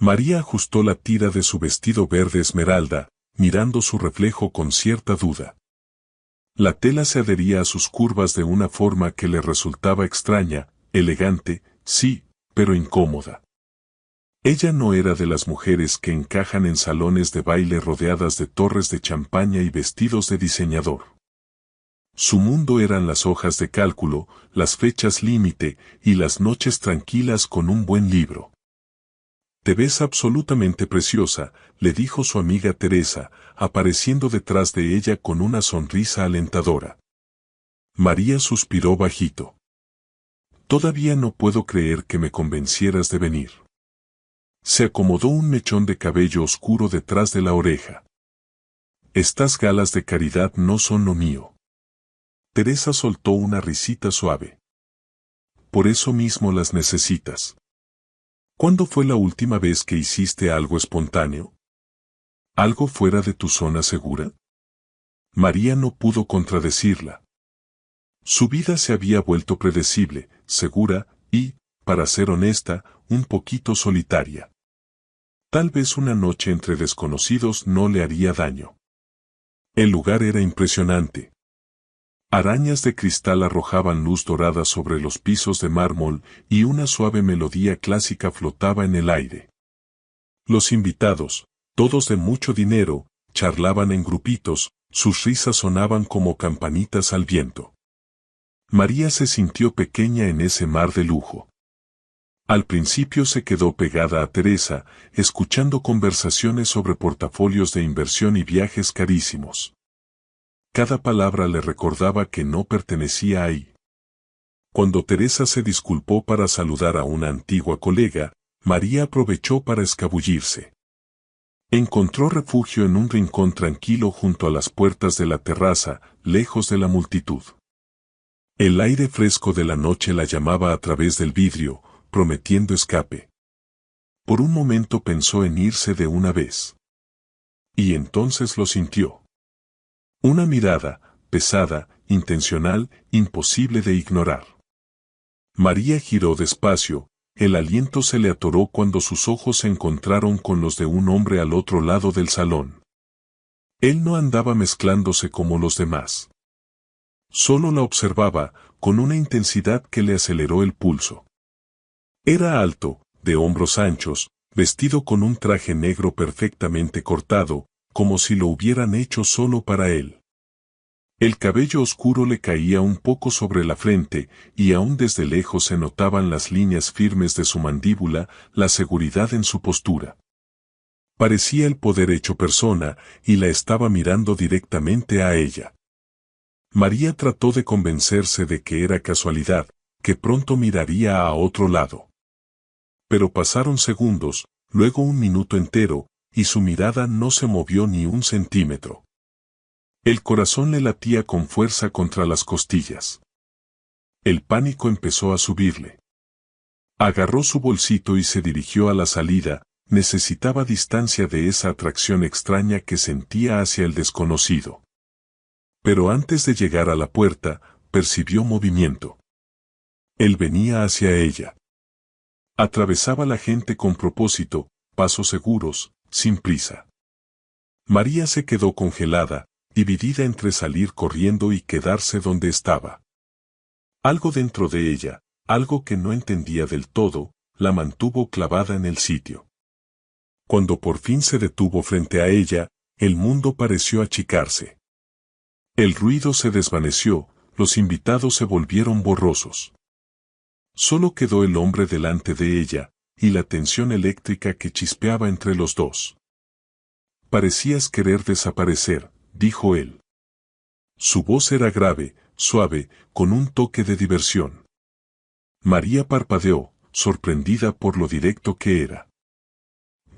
María ajustó la tira de su vestido verde esmeralda, mirando su reflejo con cierta duda. La tela se adhería a sus curvas de una forma que le resultaba extraña, elegante, sí, pero incómoda. Ella no era de las mujeres que encajan en salones de baile rodeadas de torres de champaña y vestidos de diseñador. Su mundo eran las hojas de cálculo, las fechas límite y las noches tranquilas con un buen libro. «Te ves absolutamente preciosa», le dijo su amiga Teresa, apareciendo detrás de ella con una sonrisa alentadora. María suspiró bajito. «Todavía no puedo creer que me convencieras de venir». Se acomodó un mechón de cabello oscuro detrás de la oreja. «Estas galas de caridad no son lo mío». Teresa soltó una risita suave. «Por eso mismo las necesitas». «¿Cuándo fue la última vez que hiciste algo espontáneo? ¿Algo fuera de tu zona segura?» María no pudo contradecirla. Su vida se había vuelto predecible, segura y, para ser honesta, un poquito solitaria. Tal vez una noche entre desconocidos no le haría daño. El lugar era impresionante. Arañas de cristal arrojaban luz dorada sobre los pisos de mármol y una suave melodía clásica flotaba en el aire. Los invitados, todos de mucho dinero, charlaban en grupitos, sus risas sonaban como campanitas al viento. María se sintió pequeña en ese mar de lujo. Al principio se quedó pegada a Teresa, escuchando conversaciones sobre portafolios de inversión y viajes carísimos. Cada palabra le recordaba que no pertenecía ahí. Cuando Teresa se disculpó para saludar a una antigua colega, María aprovechó para escabullirse. Encontró refugio en un rincón tranquilo junto a las puertas de la terraza, lejos de la multitud. El aire fresco de la noche la llamaba a través del vidrio, prometiendo escape. Por un momento pensó en irse de una vez. Y entonces lo sintió. Una mirada, pesada, intencional, imposible de ignorar. María giró despacio, el aliento se le atoró cuando sus ojos se encontraron con los de un hombre al otro lado del salón. Él no andaba mezclándose como los demás. Solo la observaba, con una intensidad que le aceleró el pulso. Era alto, de hombros anchos, vestido con un traje negro perfectamente cortado, como si lo hubieran hecho solo para él. El cabello oscuro le caía un poco sobre la frente, y aún desde lejos se notaban las líneas firmes de su mandíbula, la seguridad en su postura. Parecía el poder hecho persona, y la estaba mirando directamente a ella. María trató de convencerse de que era casualidad, que pronto miraría a otro lado. Pero pasaron segundos, luego un minuto entero, y su mirada no se movió ni un centímetro. El corazón le latía con fuerza contra las costillas. El pánico empezó a subirle. Agarró su bolsito y se dirigió a la salida, necesitaba distancia de esa atracción extraña que sentía hacia el desconocido. Pero antes de llegar a la puerta, percibió movimiento. Él venía hacia ella. Atravesaba la gente con propósito, pasos seguros, sin prisa. María se quedó congelada, dividida entre salir corriendo y quedarse donde estaba. Algo dentro de ella, algo que no entendía del todo, la mantuvo clavada en el sitio. Cuando por fin se detuvo frente a ella, el mundo pareció achicarse. El ruido se desvaneció, los invitados se volvieron borrosos. Solo quedó el hombre delante de ella, y la tensión eléctrica que chispeaba entre los dos. «Parecías querer desaparecer», dijo él. Su voz era grave, suave, con un toque de diversión. María parpadeó, sorprendida por lo directo que era.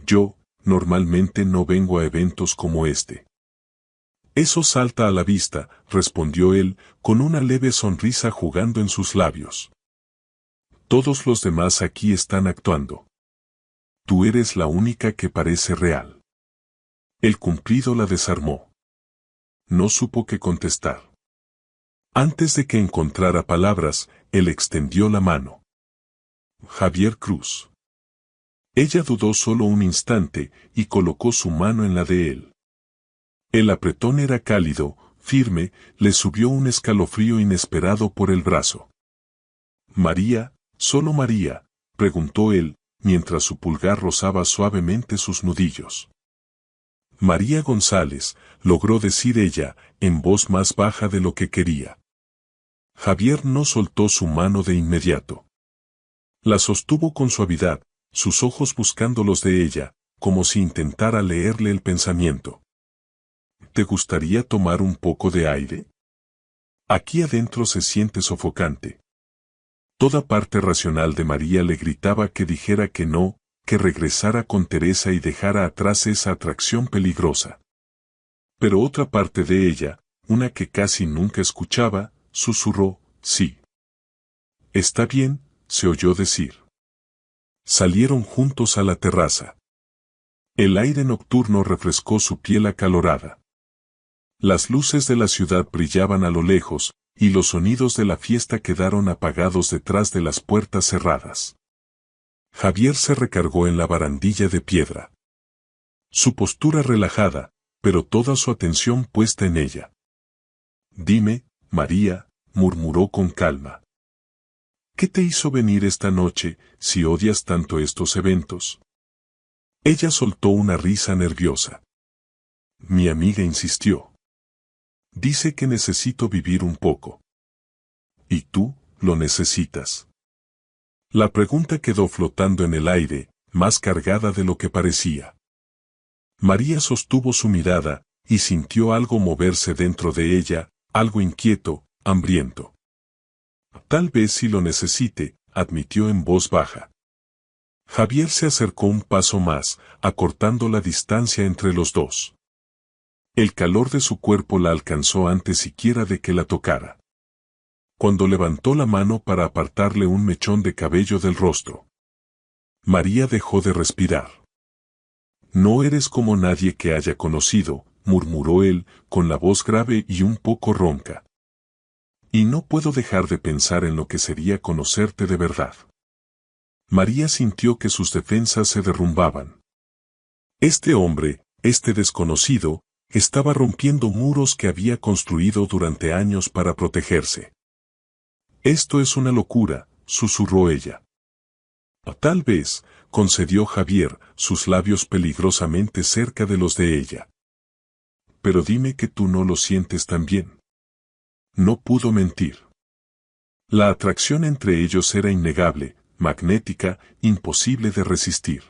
«Yo, normalmente no vengo a eventos como este». «Eso salta a la vista», respondió él, con una leve sonrisa jugando en sus labios. «Todos los demás aquí están actuando. Tú eres la única que parece real». El cumplido la desarmó. No supo qué contestar. Antes de que encontrara palabras, él extendió la mano. «Javier Cruz». Ella dudó solo un instante y colocó su mano en la de él. El apretón era cálido, firme, le subió un escalofrío inesperado por el brazo. «María, solo María», preguntó él, mientras su pulgar rozaba suavemente sus nudillos. «María González», logró decir ella, en voz más baja de lo que quería. Javier no soltó su mano de inmediato. La sostuvo con suavidad, sus ojos buscando los de ella, como si intentara leerle el pensamiento. «¿Te gustaría tomar un poco de aire? Aquí adentro se siente sofocante». Toda parte racional de María le gritaba que dijera que no, que regresara con Teresa y dejara atrás esa atracción peligrosa. Pero otra parte de ella, una que casi nunca escuchaba, susurró, «Sí». «Está bien», se oyó decir. Salieron juntos a la terraza. El aire nocturno refrescó su piel acalorada. Las luces de la ciudad brillaban a lo lejos, y los sonidos de la fiesta quedaron apagados detrás de las puertas cerradas. Javier se recargó en la barandilla de piedra. Su postura relajada, pero toda su atención puesta en ella. «Dime, María», murmuró con calma. «¿Qué te hizo venir esta noche, si odias tanto estos eventos?» Ella soltó una risa nerviosa. «Mi amiga insistió. Dice que necesito vivir un poco. ¿Y tú, lo necesitas?» La pregunta quedó flotando en el aire, más cargada de lo que parecía. María sostuvo su mirada, y sintió algo moverse dentro de ella, algo inquieto, hambriento. «Tal vez sí lo necesite», admitió en voz baja. Javier se acercó un paso más, acortando la distancia entre los dos. El calor de su cuerpo la alcanzó antes siquiera de que la tocara. Cuando levantó la mano para apartarle un mechón de cabello del rostro, María dejó de respirar. «No eres como nadie que haya conocido», murmuró él, con la voz grave y un poco ronca. «Y no puedo dejar de pensar en lo que sería conocerte de verdad». María sintió que sus defensas se derrumbaban. Este hombre, este desconocido, estaba rompiendo muros que había construido durante años para protegerse. «Esto es una locura», susurró ella. «Tal vez», concedió Javier, sus labios peligrosamente cerca de los de ella. «Pero dime que tú no lo sientes también». No pudo mentir. La atracción entre ellos era innegable, magnética, imposible de resistir.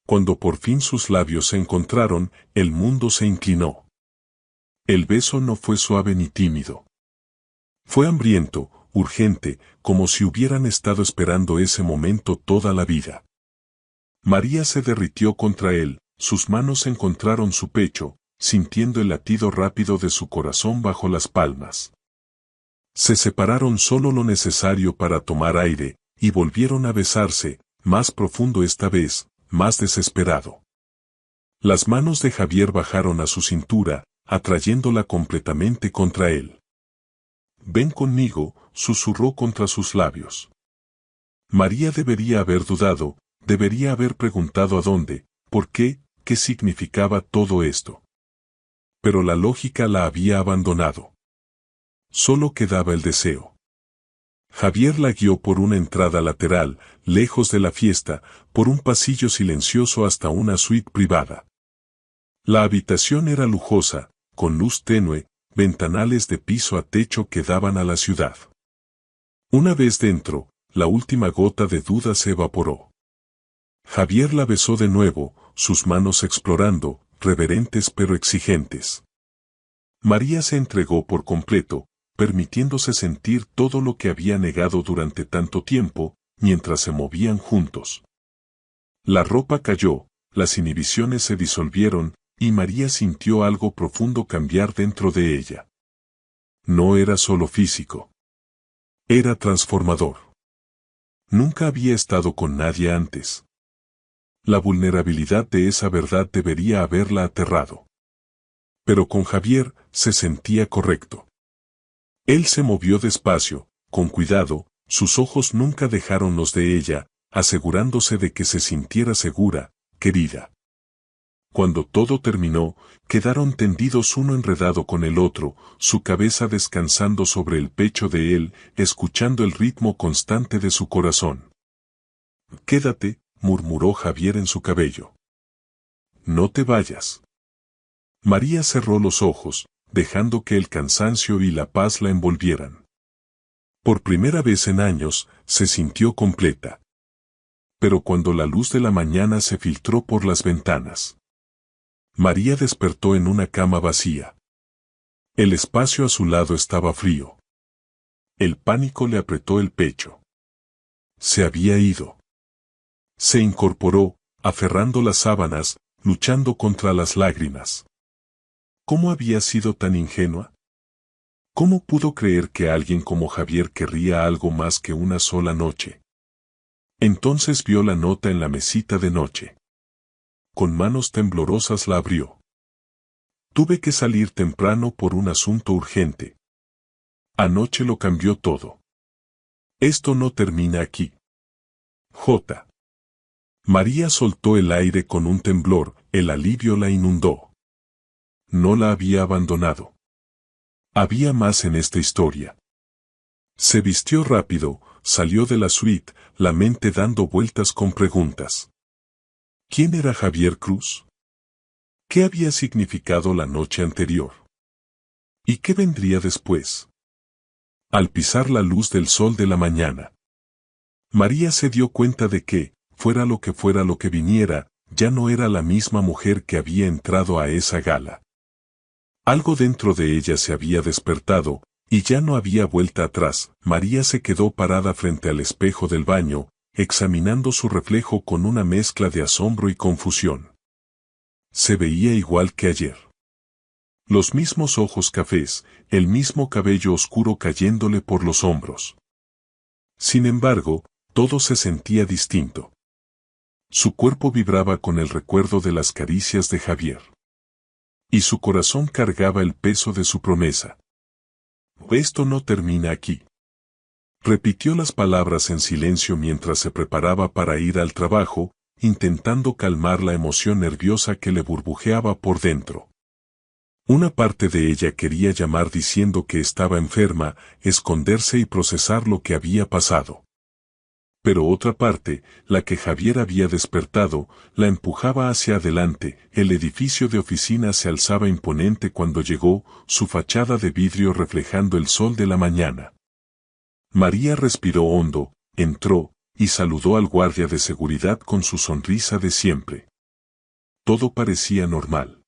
Cuando por fin sus labios se encontraron, el mundo se inclinó. El beso no fue suave ni tímido. Fue hambriento, urgente, como si hubieran estado esperando ese momento toda la vida. María se derritió contra él, sus manos encontraron su pecho, sintiendo el latido rápido de su corazón bajo las palmas. Se separaron solo lo necesario para tomar aire, y volvieron a besarse, más profundo esta vez, más desesperado. Las manos de Javier bajaron a su cintura, atrayéndola completamente contra él. «Ven conmigo», susurró contra sus labios. María debería haber dudado, debería haber preguntado a dónde, por qué significaba todo esto. Pero la lógica la había abandonado. Solo quedaba el deseo. Javier la guió por una entrada lateral, lejos de la fiesta, por un pasillo silencioso hasta una suite privada. La habitación era lujosa, con luz tenue, ventanales de piso a techo que daban a la ciudad. Una vez dentro, la última gota de duda se evaporó. Javier la besó de nuevo, sus manos explorando, reverentes pero exigentes. María se entregó por completo, permitiéndose sentir todo lo que había negado durante tanto tiempo, mientras se movían juntos. La ropa cayó, las inhibiciones se disolvieron, y María sintió algo profundo cambiar dentro de ella. No era solo físico. Era transformador. Nunca había estado con nadie antes. La vulnerabilidad de esa verdad debería haberla aterrado. Pero con Javier se sentía correcto. Él se movió despacio, con cuidado, sus ojos nunca dejaron los de ella, asegurándose de que se sintiera segura, querida. Cuando todo terminó, quedaron tendidos uno enredado con el otro, su cabeza descansando sobre el pecho de él, escuchando el ritmo constante de su corazón. «Quédate», murmuró Javier en su cabello. «No te vayas». María cerró los ojos, dejando que el cansancio y la paz la envolvieran. Por primera vez en años, se sintió completa. Pero cuando la luz de la mañana se filtró por las ventanas, María despertó en una cama vacía. El espacio a su lado estaba frío. El pánico le apretó el pecho. Se había ido. Se incorporó, aferrando las sábanas, luchando contra las lágrimas. ¿Cómo había sido tan ingenua? ¿Cómo pudo creer que alguien como Javier querría algo más que una sola noche? Entonces vio la nota en la mesita de noche. Con manos temblorosas la abrió. Tuve que salir temprano por un asunto urgente. Anoche lo cambió todo. Esto no termina aquí. J. María soltó el aire con un temblor, el alivio la inundó. No la había abandonado. Había más en esta historia. Se vistió rápido, salió de la suite, la mente dando vueltas con preguntas. ¿Quién era Javier Cruz? ¿Qué había significado la noche anterior? ¿Y qué vendría después? Al pisar la luz del sol de la mañana, María se dio cuenta de que, fuera lo que viniera, ya no era la misma mujer que había entrado a esa gala. Algo dentro de ella se había despertado, y ya no había vuelta atrás. María se quedó parada frente al espejo del baño, examinando su reflejo con una mezcla de asombro y confusión. Se veía igual que ayer. Los mismos ojos cafés, el mismo cabello oscuro cayéndole por los hombros. Sin embargo, todo se sentía distinto. Su cuerpo vibraba con el recuerdo de las caricias de Javier. Y su corazón cargaba el peso de su promesa. Esto no termina aquí. Repitió las palabras en silencio mientras se preparaba para ir al trabajo, intentando calmar la emoción nerviosa que le burbujeaba por dentro. Una parte de ella quería llamar diciendo que estaba enferma, esconderse y procesar lo que había pasado. Pero otra parte, la que Javier había despertado, la empujaba hacia adelante. El edificio de oficina se alzaba imponente cuando llegó, su fachada de vidrio reflejando el sol de la mañana. María respiró hondo, entró, y saludó al guardia de seguridad con su sonrisa de siempre. Todo parecía normal.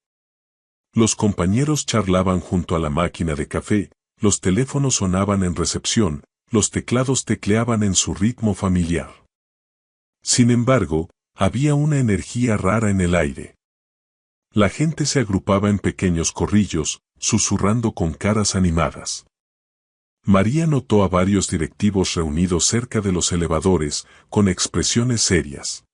Los compañeros charlaban junto a la máquina de café, los teléfonos sonaban en recepción, los teclados tecleaban en su ritmo familiar. Sin embargo, había una energía rara en el aire. La gente se agrupaba en pequeños corrillos, susurrando con caras animadas. María notó a varios directivos reunidos cerca de los elevadores, con expresiones serias.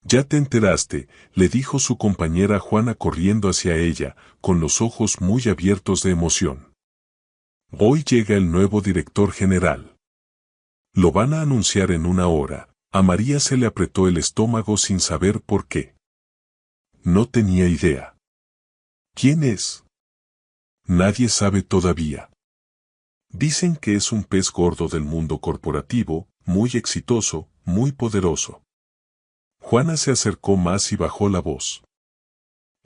«¿Ya te enteraste?», le dijo su compañera Juana corriendo hacia ella, con los ojos muy abiertos de emoción. «Hoy llega el nuevo director general. Lo van a anunciar en una hora». A María se le apretó el estómago sin saber por qué. No tenía idea. ¿Quién es? Nadie sabe todavía. Dicen que es un pez gordo del mundo corporativo, muy exitoso, muy poderoso. Juana se acercó más y bajó la voz.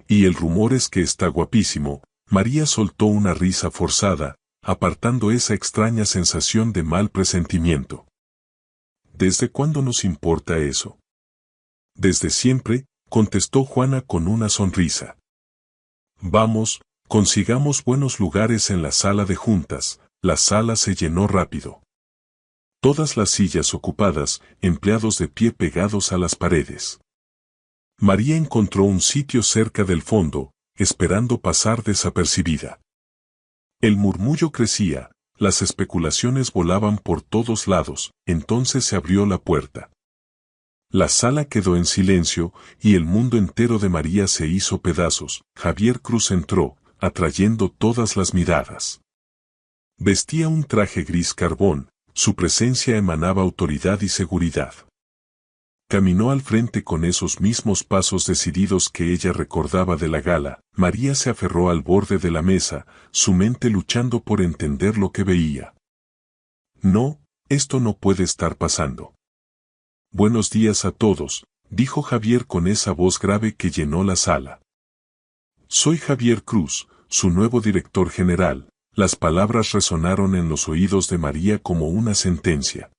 Y el rumor es que está guapísimo. María soltó una risa forzada, apartando esa extraña sensación de mal presentimiento. ¿Desde cuándo nos importa eso? Desde siempre, contestó Juana con una sonrisa. Vamos, consigamos buenos lugares en la sala de juntas. La sala se llenó rápido. Todas las sillas ocupadas, empleados de pie pegados a las paredes. María encontró un sitio cerca del fondo, esperando pasar desapercibida. El murmullo crecía, las especulaciones volaban por todos lados, entonces se abrió la puerta. La sala quedó en silencio, y el mundo entero de María se hizo pedazos. Javier Cruz entró, atrayendo todas las miradas. Vestía un traje gris carbón, su presencia emanaba autoridad y seguridad. Caminó al frente con esos mismos pasos decididos que ella recordaba de la gala. María se aferró al borde de la mesa, su mente luchando por entender lo que veía. No, esto no puede estar pasando. Buenos días a todos, dijo Javier con esa voz grave que llenó la sala. Soy Javier Cruz, su nuevo director general. Las palabras resonaron en los oídos de María como una sentencia.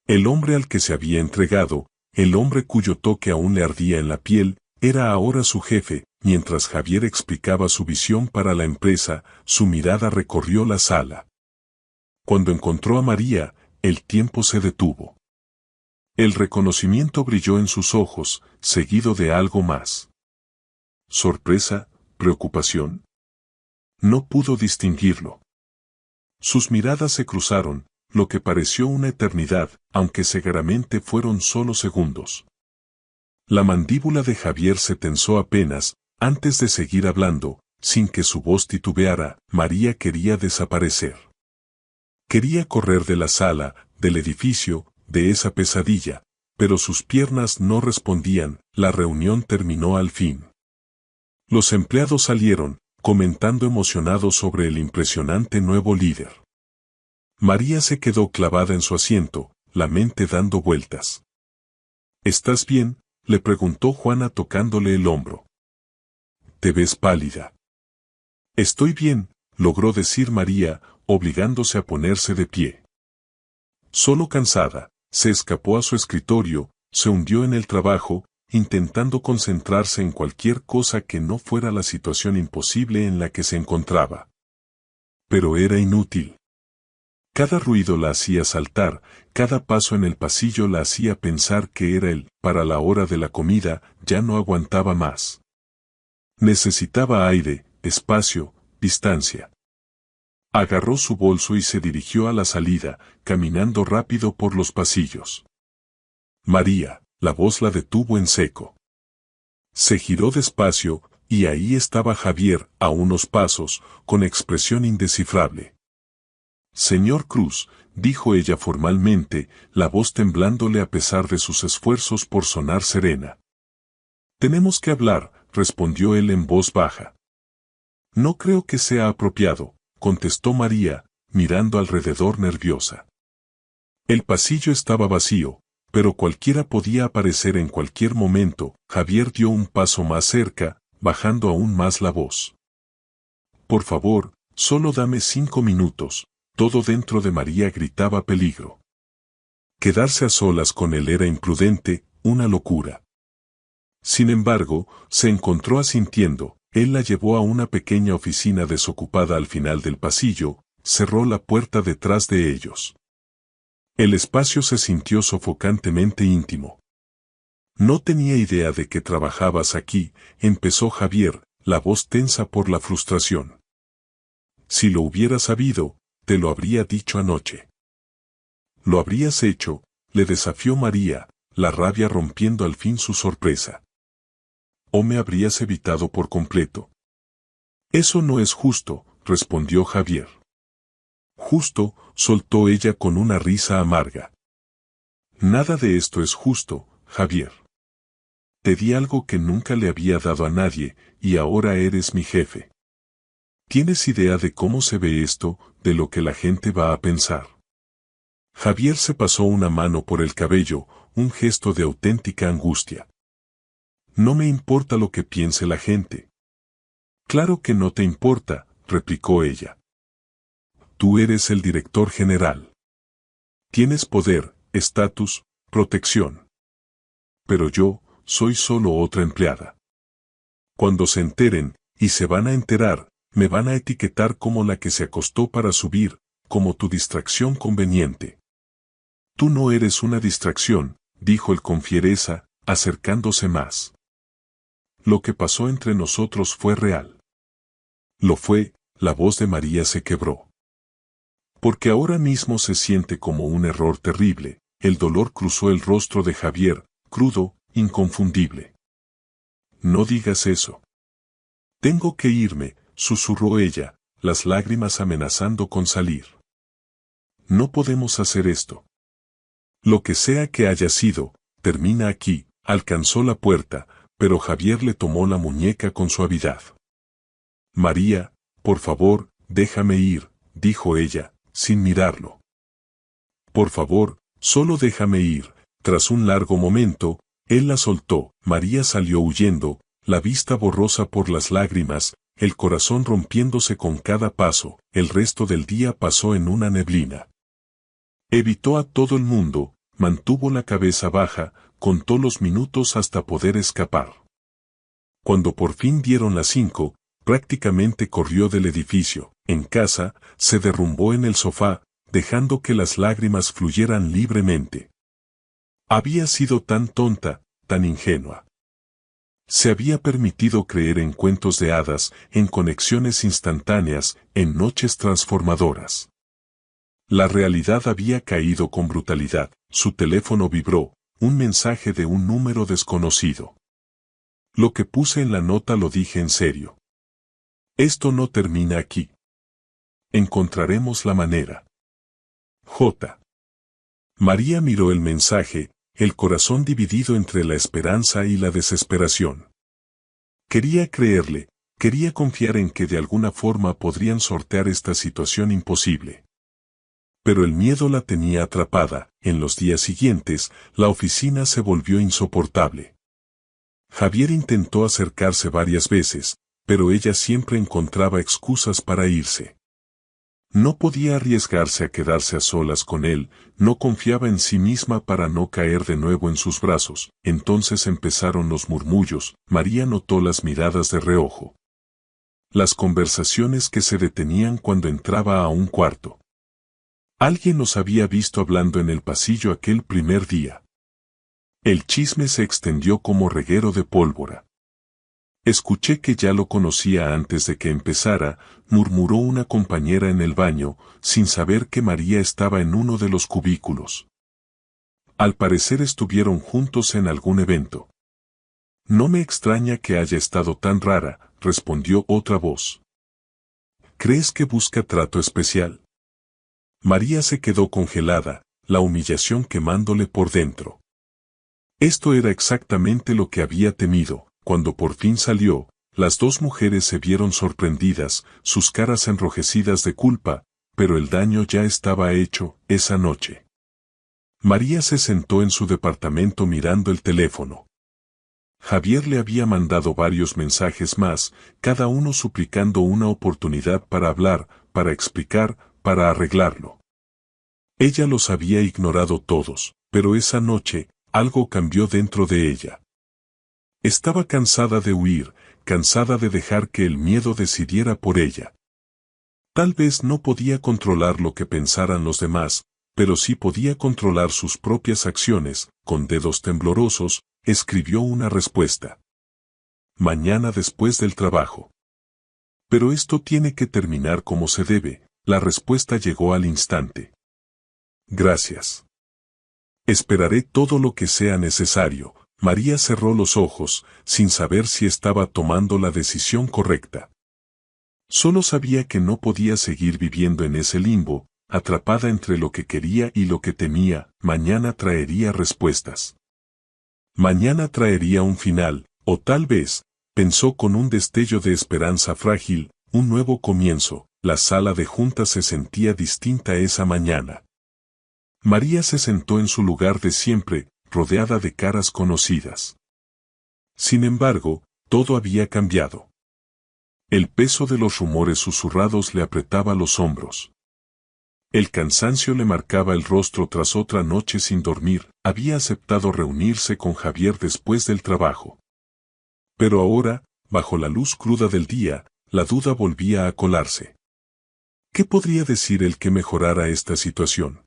El hombre al que se había entregado, el hombre cuyo toque aún le ardía en la piel, era ahora su jefe. Mientras Javier explicaba su visión para la empresa, su mirada recorrió la sala. Cuando encontró a María, el tiempo se detuvo. El reconocimiento brilló en sus ojos, seguido de algo más. ¿Sorpresa? ¿Preocupación? No pudo distinguirlo. Sus miradas se cruzaron, lo que pareció una eternidad, aunque cegaramente fueron solo segundos. La mandíbula de Javier se tensó apenas, antes de seguir hablando, sin que su voz titubeara. María quería desaparecer. Quería correr de la sala, del edificio, de esa pesadilla, pero sus piernas no respondían. La reunión terminó al fin. Los empleados salieron, comentando emocionados sobre el impresionante nuevo líder. María se quedó clavada en su asiento, la mente dando vueltas. ¿Estás bien?, le preguntó Juana tocándole el hombro. Te ves pálida. Estoy bien, logró decir María, obligándose a ponerse de pie. Solo cansada, se escapó a su escritorio, se hundió en el trabajo, intentando concentrarse en cualquier cosa que no fuera la situación imposible en la que se encontraba. Pero era inútil. Cada ruido la hacía saltar, cada paso en el pasillo la hacía pensar que era él. Para la hora de la comida, ya no aguantaba más. Necesitaba aire, espacio, distancia. Agarró su bolso y se dirigió a la salida, caminando rápido por los pasillos. María, la voz la detuvo en seco. Se giró despacio, y ahí estaba Javier, a unos pasos, con expresión indescifrable. Señor Cruz, dijo ella formalmente, la voz temblándole a pesar de sus esfuerzos por sonar serena. Tenemos que hablar, respondió él en voz baja. No creo que sea apropiado, contestó María, mirando alrededor nerviosa. El pasillo estaba vacío, pero cualquiera podía aparecer en cualquier momento. Javier dio un paso más cerca, bajando aún más la voz. Por favor, solo dame 5 minutos. Todo dentro de María gritaba peligro. Quedarse a solas con él era imprudente, una locura. Sin embargo, se encontró asintiendo. Él la llevó a una pequeña oficina desocupada al final del pasillo, cerró la puerta detrás de ellos. El espacio se sintió sofocantemente íntimo. No tenía idea de que trabajabas aquí, empezó Javier, la voz tensa por la frustración. Si lo hubiera sabido, te lo habría dicho anoche. Lo habrías hecho, le desafió María, la rabia rompiendo al fin su sorpresa. ¿O me habrías evitado por completo? Eso no es justo, respondió Javier. Justo, soltó ella con una risa amarga. Nada de esto es justo, Javier. Te di algo que nunca le había dado a nadie, y ahora eres mi jefe. ¿Tienes idea de cómo se ve esto, de lo que la gente va a pensar? Javier se pasó una mano por el cabello, un gesto de auténtica angustia. No me importa lo que piense la gente. Claro que no te importa, replicó ella. Tú eres el director general. Tienes poder, estatus, protección. Pero yo, soy solo otra empleada. Cuando se enteren, y se van a enterar, me van a etiquetar como la que se acostó para subir, como tu distracción conveniente. Tú no eres una distracción, dijo él con fiereza, acercándose más. Lo que pasó entre nosotros fue real. Lo fue, la voz de María se quebró. Porque ahora mismo se siente como un error terrible. El dolor cruzó el rostro de Javier, crudo, inconfundible. No digas eso. Tengo que irme, susurró ella, las lágrimas amenazando con salir. No podemos hacer esto. Lo que sea que haya sido, termina aquí. Alcanzó la puerta, pero Javier le tomó la muñeca con suavidad. María, por favor, déjame ir, dijo ella, sin mirarlo. Por favor, solo déjame ir. Tras un largo momento, él la soltó. María salió huyendo, la vista borrosa por las lágrimas, el corazón rompiéndose con cada paso. El resto del día pasó en una neblina. Evitó a todo el mundo, mantuvo la cabeza baja, contó los minutos hasta poder escapar. Cuando por fin dieron las 5, prácticamente corrió del edificio. En casa, se derrumbó en el sofá, dejando que las lágrimas fluyeran libremente. Había sido tan tonta, tan ingenua. Se había permitido creer en cuentos de hadas, en conexiones instantáneas, en noches transformadoras. La realidad había caído con brutalidad. Su teléfono vibró, un mensaje de un número desconocido. Lo que puse en la nota lo dije en serio. Esto no termina aquí. Encontraremos la manera. J. María miró el mensaje, el corazón dividido entre la esperanza y la desesperación. Quería creerle, quería confiar en que de alguna forma podrían sortear esta situación imposible. Pero el miedo la tenía atrapada. En los días siguientes, la oficina se volvió insoportable. Javier intentó acercarse varias veces, pero ella siempre encontraba excusas para irse. No podía arriesgarse a quedarse a solas con él, no confiaba en sí misma para no caer de nuevo en sus brazos. Entonces empezaron los murmullos. María notó las miradas de reojo. Las conversaciones que se detenían cuando entraba a un cuarto. Alguien los había visto hablando en el pasillo aquel primer día. El chisme se extendió como reguero de pólvora. Escuché que ya lo conocía antes de que empezara, murmuró una compañera en el baño, sin saber que María estaba en uno de los cubículos. Al parecer estuvieron juntos en algún evento. No me extraña que haya estado tan rara, respondió otra voz. ¿Crees que busca trato especial? María se quedó congelada, la humillación quemándole por dentro. Esto era exactamente lo que había temido. Cuando por fin salió, las dos mujeres se vieron sorprendidas, sus caras enrojecidas de culpa, pero el daño ya estaba hecho. Esa noche. María se sentó en su departamento mirando el teléfono. Javier le había mandado varios mensajes más, cada uno suplicando una oportunidad para hablar, para explicar, para arreglarlo. Ella los había ignorado todos, pero esa noche, algo cambió dentro de ella. Estaba cansada de huir, cansada de dejar que el miedo decidiera por ella. Tal vez no podía controlar lo que pensaran los demás, pero sí podía controlar sus propias acciones. Con dedos temblorosos, escribió una respuesta. Mañana después del trabajo. Pero esto tiene que terminar como se debe. La respuesta llegó al instante. Gracias. Esperaré todo lo que sea necesario. María cerró los ojos, sin saber si estaba tomando la decisión correcta. Solo sabía que no podía seguir viviendo en ese limbo, atrapada entre lo que quería y lo que temía. Mañana traería respuestas. Mañana traería un final, o tal vez, pensó con un destello de esperanza frágil, un nuevo comienzo. La sala de juntas se sentía distinta esa mañana. María se sentó en su lugar de siempre, rodeada de caras conocidas. Sin embargo, todo había cambiado. El peso de los rumores susurrados le apretaba los hombros. El cansancio le marcaba el rostro tras otra noche sin dormir. Había aceptado reunirse con Javier después del trabajo. Pero ahora, bajo la luz cruda del día, la duda volvía a colarse. ¿Qué podría decir él que mejorara esta situación?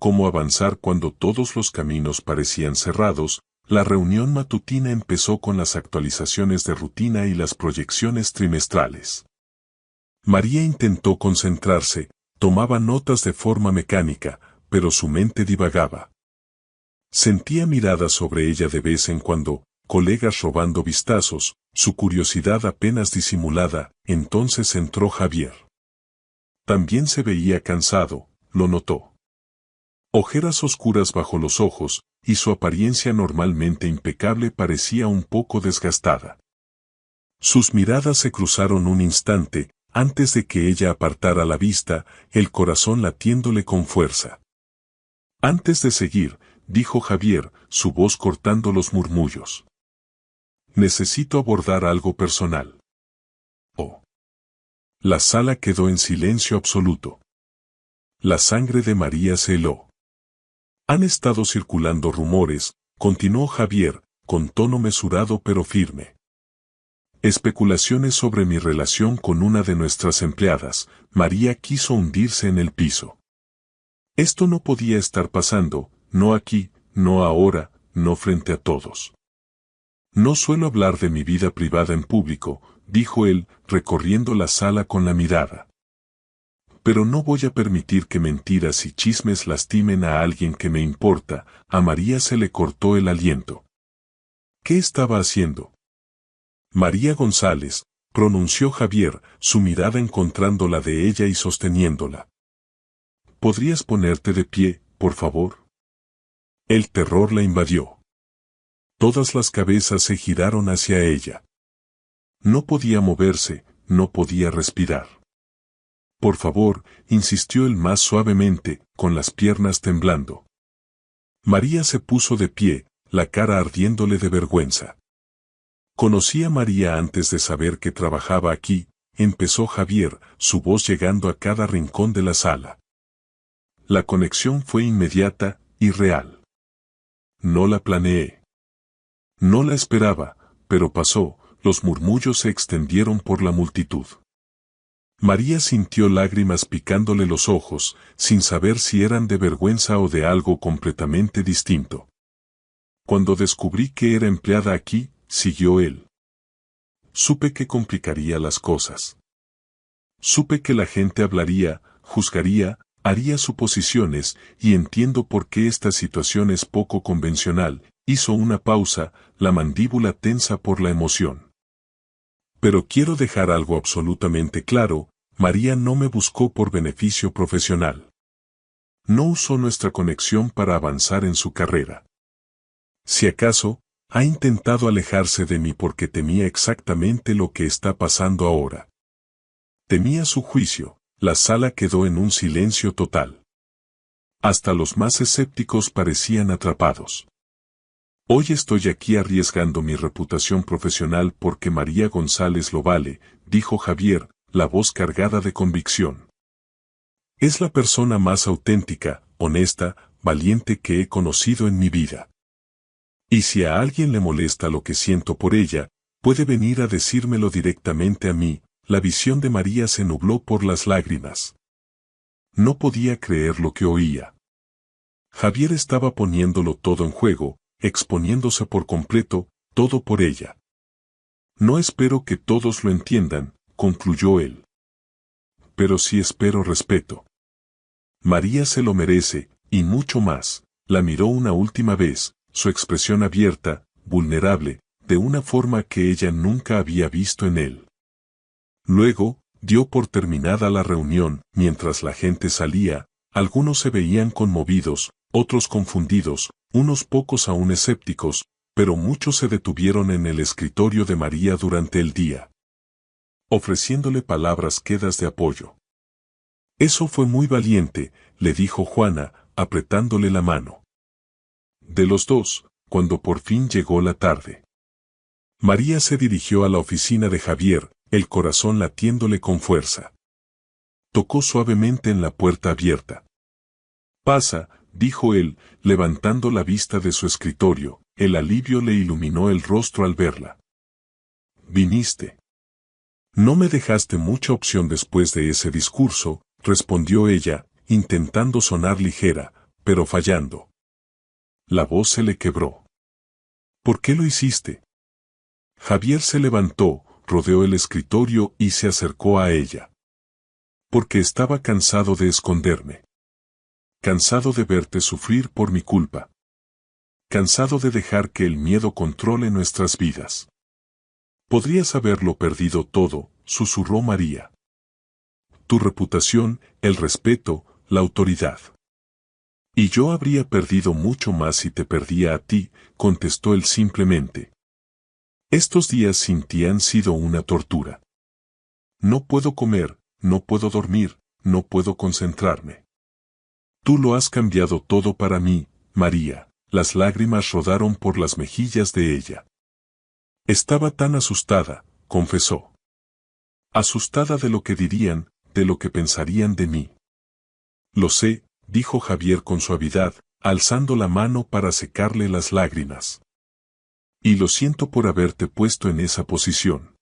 ¿Cómo avanzar cuando todos los caminos parecían cerrados? La reunión matutina empezó con las actualizaciones de rutina y las proyecciones trimestrales. María intentó concentrarse, tomaba notas de forma mecánica, pero su mente divagaba. Sentía miradas sobre ella de vez en cuando, colegas robando vistazos, su curiosidad apenas disimulada. Entonces entró Javier. También se veía cansado, lo notó. Ojeras oscuras bajo los ojos, y su apariencia normalmente impecable parecía un poco desgastada. Sus miradas se cruzaron un instante, antes de que ella apartara la vista, el corazón latiéndole con fuerza. Antes de seguir, dijo Javier, su voz cortando los murmullos. Necesito abordar algo personal. Oh. La sala quedó en silencio absoluto. La sangre de María se heló. Han estado circulando rumores, continuó Javier, con tono mesurado pero firme. Especulaciones sobre mi relación con una de nuestras empleadas. María quiso hundirse en el piso. Esto no podía estar pasando, no aquí, no ahora, no frente a todos. No suelo hablar de mi vida privada en público, dijo él, recorriendo la sala con la mirada. Pero no voy a permitir que mentiras y chismes lastimen a alguien que me importa. A María se le cortó el aliento. ¿Qué estaba haciendo? María González, pronunció Javier, su mirada encontrando la de ella y sosteniéndola. ¿Podrías ponerte de pie, por favor? El terror la invadió. Todas las cabezas se giraron hacia ella. No podía moverse, no podía respirar. Por favor, insistió él más suavemente, con las piernas temblando. María se puso de pie, la cara ardiéndole de vergüenza. Conocí a María antes de saber que trabajaba aquí, empezó Javier, su voz llegando a cada rincón de la sala. La conexión fue inmediata y real. No la planeé. No la esperaba, pero pasó, los murmullos se extendieron por la multitud. María sintió lágrimas picándole los ojos, sin saber si eran de vergüenza o de algo completamente distinto. Cuando descubrí que era empleada aquí, siguió él. Supe que complicaría las cosas. Supe que la gente hablaría, juzgaría, haría suposiciones, y entiendo por qué esta situación es poco convencional. Hizo una pausa, la mandíbula tensa por la emoción. Pero quiero dejar algo absolutamente claro, María no me buscó por beneficio profesional. No usó nuestra conexión para avanzar en su carrera. Si acaso, ha intentado alejarse de mí porque temía exactamente lo que está pasando ahora. Temía su juicio. La sala quedó en un silencio total. Hasta los más escépticos parecían atrapados. Hoy estoy aquí arriesgando mi reputación profesional porque María González lo vale, dijo Javier, la voz cargada de convicción. Es la persona más auténtica, honesta, valiente que he conocido en mi vida. Y si a alguien le molesta lo que siento por ella, puede venir a decírmelo directamente a mí. La visión de María se nubló por las lágrimas. No podía creer lo que oía. Javier estaba poniéndolo todo en juego, exponiéndose por completo, todo por ella. No espero que todos lo entiendan, concluyó él. Pero sí espero respeto. María se lo merece, y mucho más. La miró una última vez, su expresión abierta, vulnerable, de una forma que ella nunca había visto en él. Luego, dio por terminada la reunión. Mientras la gente salía, algunos se veían conmovidos, otros confundidos, unos pocos aún escépticos, pero muchos se detuvieron en el escritorio de María durante el día, ofreciéndole palabras quedas de apoyo. Eso fue muy valiente, le dijo Juana, apretándole la mano. De los dos, cuando por fin llegó la tarde. María se dirigió a la oficina de Javier, el corazón latiéndole con fuerza. Tocó suavemente en la puerta abierta. Pasa, dijo él, levantando la vista de su escritorio. El alivio le iluminó el rostro al verla. Viniste. No me dejaste mucha opción después de ese discurso, respondió ella, intentando sonar ligera, pero fallando. La voz se le quebró. ¿Por qué lo hiciste? Javier se levantó, rodeó el escritorio y se acercó a ella. Porque estaba cansado de esconderme. Cansado de verte sufrir por mi culpa. Cansado de dejar que el miedo controle nuestras vidas. Podrías haberlo perdido todo, susurró María. Tu reputación, el respeto, la autoridad. Y yo habría perdido mucho más si te perdía a ti, contestó él simplemente. Estos días sin ti han sido una tortura. No puedo comer, no puedo dormir, no puedo concentrarme. Tú lo has cambiado todo para mí, María. Las lágrimas rodaron por las mejillas de ella. Estaba tan asustada, confesó. Asustada de lo que dirían, de lo que pensarían de mí. Lo sé, dijo Javier con suavidad, alzando la mano para secarle las lágrimas. Y lo siento por haberte puesto en esa posición.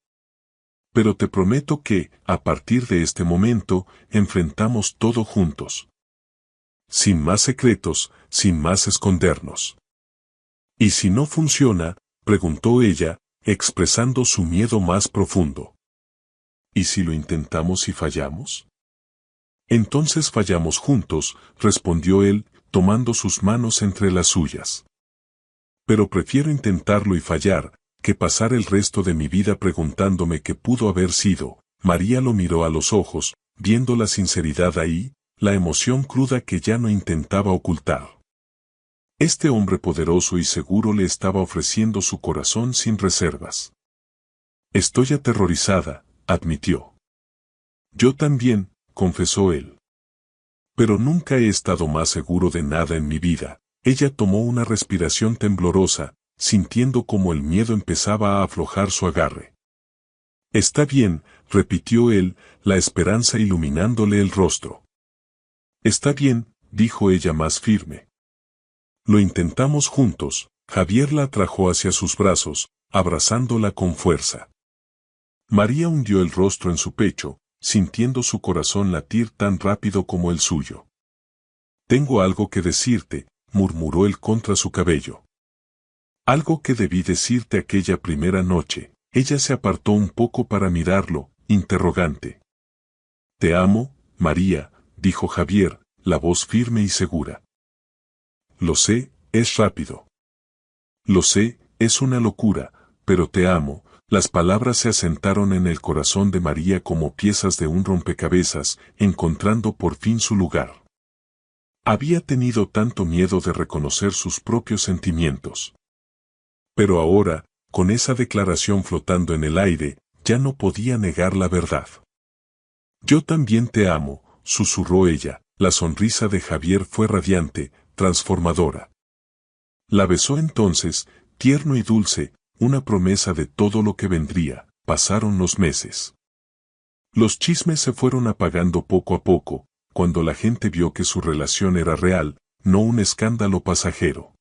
Pero te prometo que, a partir de este momento, enfrentamos todo juntos. Sin más secretos, sin más escondernos. ¿Y si no funciona?, preguntó ella, expresando su miedo más profundo. ¿Y si lo intentamos y fallamos? Entonces fallamos juntos, respondió él, tomando sus manos entre las suyas. Pero prefiero intentarlo y fallar, que pasar el resto de mi vida preguntándome qué pudo haber sido. María lo miró a los ojos, viendo la sinceridad ahí, la emoción cruda que ya no intentaba ocultar. Este hombre poderoso y seguro le estaba ofreciendo su corazón sin reservas. Estoy aterrorizada, admitió. Yo también, confesó él. Pero nunca he estado más seguro de nada en mi vida. Ella tomó una respiración temblorosa, sintiendo cómo el miedo empezaba a aflojar su agarre. Está bien, repitió él, la esperanza iluminándole el rostro. Está bien, dijo ella más firme. Lo intentamos juntos. Javier la atrajo hacia sus brazos, abrazándola con fuerza. María hundió el rostro en su pecho, sintiendo su corazón latir tan rápido como el suyo. Tengo algo que decirte, murmuró él contra su cabello. Algo que debí decirte aquella primera noche. Ella se apartó un poco para mirarlo, interrogante. Te amo, María, dijo Javier, la voz firme y segura. Lo sé, es rápido. Lo sé, es una locura, pero te amo. Las palabras se asentaron en el corazón de María como piezas de un rompecabezas, encontrando por fin su lugar. Había tenido tanto miedo de reconocer sus propios sentimientos. Pero ahora, con esa declaración flotando en el aire, ya no podía negar la verdad. Yo también te amo, susurró ella. La sonrisa de Javier fue radiante, transformadora. La besó entonces, tierno y dulce, una promesa de todo lo que vendría. Pasaron los meses. Los chismes se fueron apagando poco a poco, cuando la gente vio que su relación era real, no un escándalo pasajero.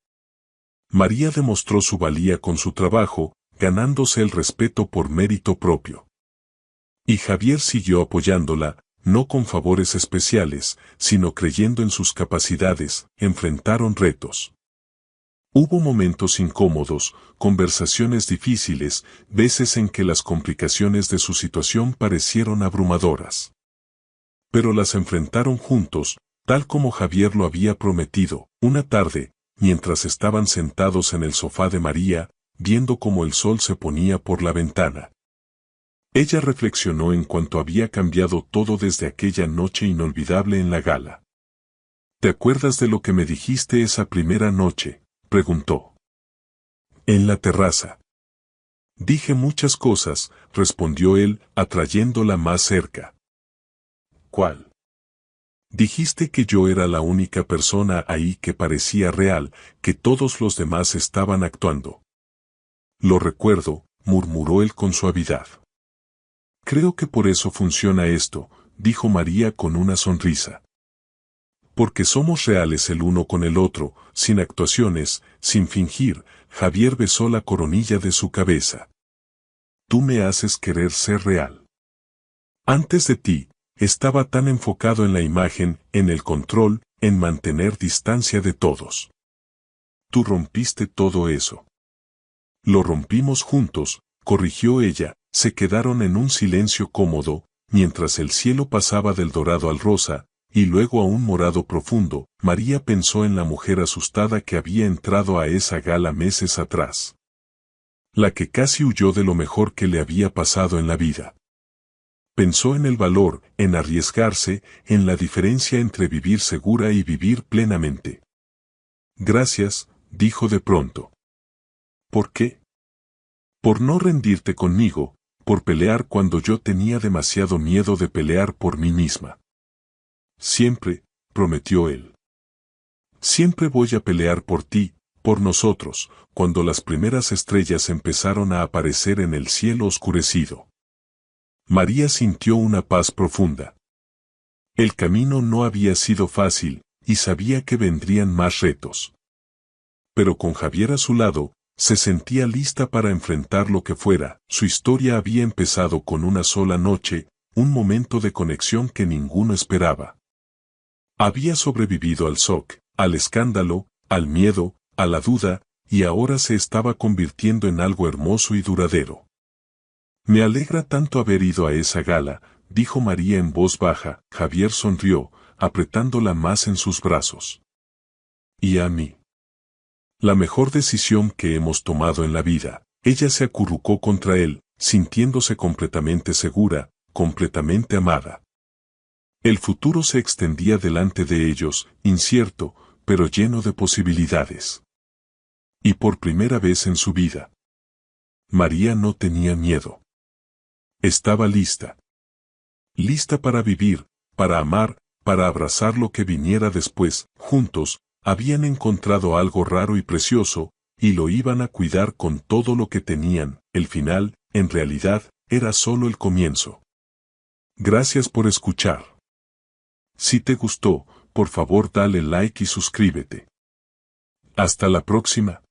María demostró su valía con su trabajo, ganándose el respeto por mérito propio. Y Javier siguió apoyándola, no con favores especiales, sino creyendo en sus capacidades. Enfrentaron retos. Hubo momentos incómodos, conversaciones difíciles, veces en que las complicaciones de su situación parecieron abrumadoras. Pero las enfrentaron juntos, tal como Javier lo había prometido. Una tarde, mientras estaban sentados en el sofá de María, viendo cómo el sol se ponía por la ventana. Ella reflexionó en cuanto había cambiado todo desde aquella noche inolvidable en la gala. ¿Te acuerdas de lo que me dijiste esa primera noche?, preguntó. En la terraza. Dije muchas cosas, respondió él, atrayéndola más cerca. ¿Cuál? Dijiste que yo era la única persona ahí que parecía real, que todos los demás estaban actuando. Lo recuerdo, murmuró él con suavidad. Creo que por eso funciona esto, dijo María con una sonrisa. Porque somos reales el uno con el otro, sin actuaciones, sin fingir. Javier besó la coronilla de su cabeza. Tú me haces querer ser real. Antes de ti, estaba tan enfocado en la imagen, en el control, en mantener distancia de todos. Tú rompiste todo eso. Lo rompimos juntos, corrigió ella. Se quedaron en un silencio cómodo, mientras el cielo pasaba del dorado al rosa, y luego a un morado profundo. María pensó en la mujer asustada que había entrado a esa gala meses atrás. La que casi huyó de lo mejor que le había pasado en la vida. Pensó en el valor, en arriesgarse, en la diferencia entre vivir segura y vivir plenamente. Gracias, dijo de pronto. ¿Por qué? Por no rendirte conmigo, por pelear cuando yo tenía demasiado miedo de pelear por mí misma. Siempre, prometió él. Siempre voy a pelear por ti, por nosotros, cuando las primeras estrellas empezaron a aparecer en el cielo oscurecido. María sintió una paz profunda. El camino no había sido fácil, y sabía que vendrían más retos. Pero con Javier a su lado, se sentía lista para enfrentar lo que fuera. Su historia había empezado con una sola noche, un momento de conexión que ninguno esperaba. Había sobrevivido al shock, al escándalo, al miedo, a la duda, y ahora se estaba convirtiendo en algo hermoso y duradero. Me alegra tanto haber ido a esa gala, dijo María en voz baja. Javier sonrió, apretándola más en sus brazos. ¿Y a mí? La mejor decisión que hemos tomado en la vida. Ella se acurrucó contra él, sintiéndose completamente segura, completamente amada. El futuro se extendía delante de ellos, incierto, pero lleno de posibilidades. Y por primera vez en su vida, María no tenía miedo. Estaba lista. Lista para vivir, para amar, para abrazar lo que viniera después. Juntos, habían encontrado algo raro y precioso, y lo iban a cuidar con todo lo que tenían. El final, en realidad, era solo el comienzo. Gracias por escuchar. Si te gustó, por favor dale like y suscríbete. Hasta la próxima.